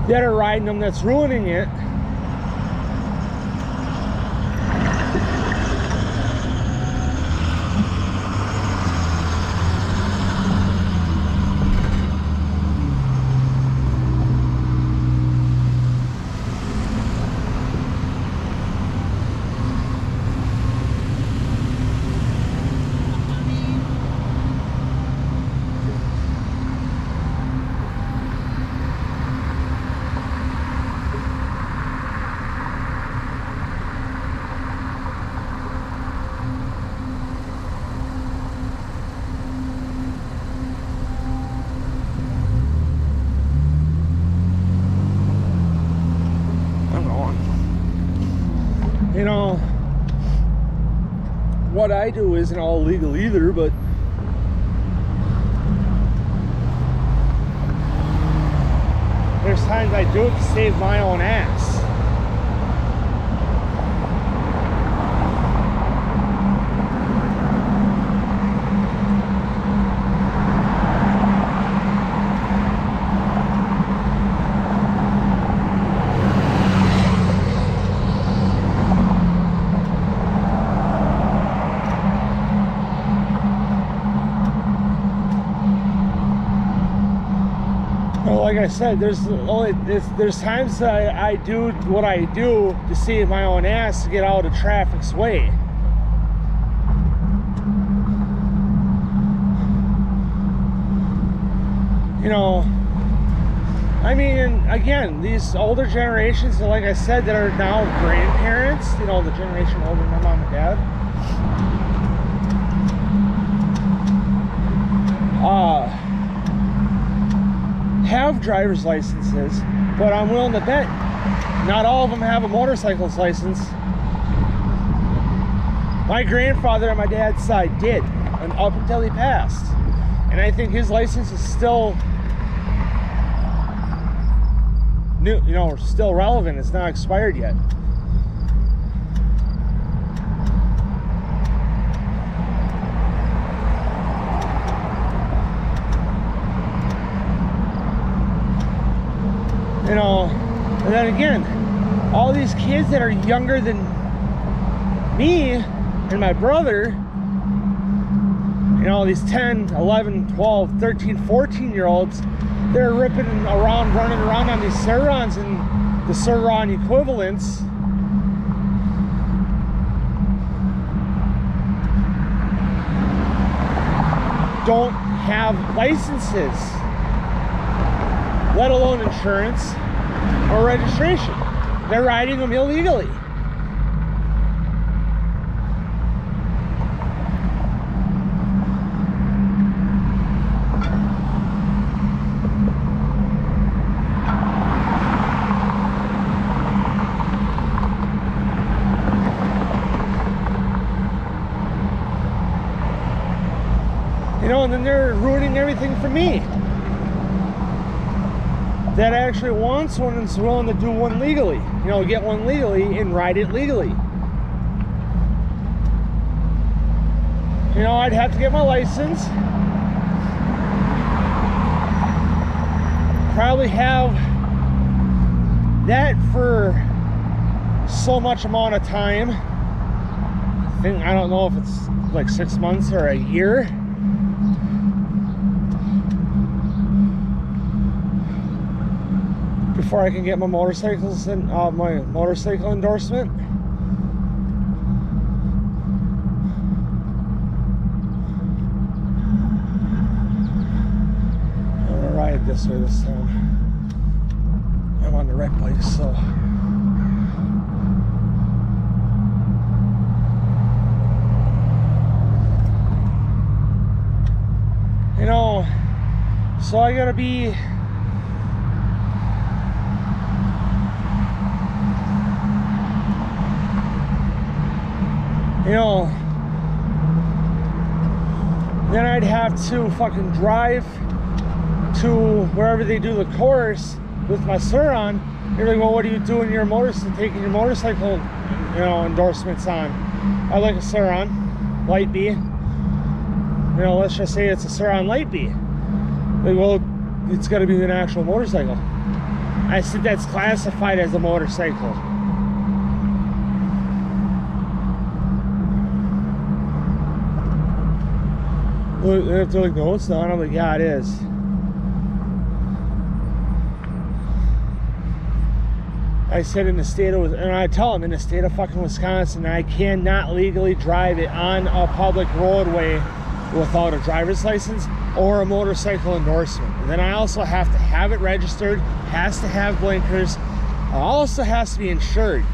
that are riding them that's ruining it. You know, what I do isn't all legal either, but there's times I do it to save my own ass. Like I said, there's times that I do what I do to save my own ass to get out of traffic's way. You know, I mean, again, these older generations, like I said, that are now grandparents, you know, the generation older than my mom and dad, have driver's licenses, but I'm willing to bet not all of them have a motorcycle's license. My grandfather on my dad's side did, and up until he passed, and I think his license is still new, you know, still relevant. It's not expired yet. You know, and then again, all these kids that are younger than me and my brother, you know, these 10, 11, 12, 13, 14-year-olds, they're ripping around, running around on these Surons and the Suron equivalents. Don't have licenses, let alone insurance or registration. They're riding them illegally. You know, and then they're ruining everything for me that actually wants one and is willing to do one legally. You know, get one legally and ride it legally. You know, I'd have to get my license. Probably have that for so much amount of time. I don't know if it's like 6 months or a year. Before I can get my motorcycles and my motorcycle endorsement. I'm gonna ride this way this time. I'm on the right bike, so. You know, so I gotta be. You know, then I'd have to fucking drive to wherever they do the course with my Suron. You're like, well, what are you doing your taking your motorcycle, you know, endorsements on? I like a Suron Light B. You know, let's just say it's a Suron Light B. Like, well, it's got to be an actual motorcycle. I said that's classified as a motorcycle. They're like, no, it's not. I'm like, yeah, it is. I said in the state of, and I tell them in the state of fucking Wisconsin, I cannot legally drive it on a public roadway without a driver's license or a motorcycle endorsement. And then I also have to have it registered, has to have blinkers, also has to be insured.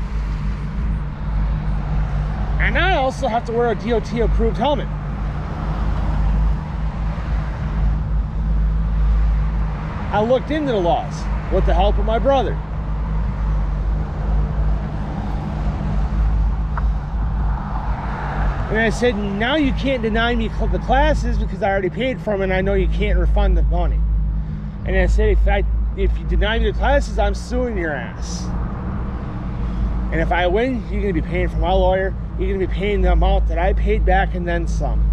And I also have to wear a DOT approved helmet. I looked into the laws with the help of my brother. And I said, now you can't deny me the classes because I already paid for them and I know you can't refund the money. And I said, if you deny me the classes, I'm suing your ass. And if I win, you're going to be paying for my lawyer. You're going to be paying the amount that I paid back and then some.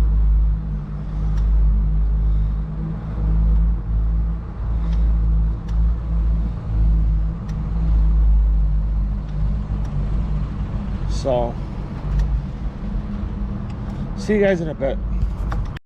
So, see you guys in a bit.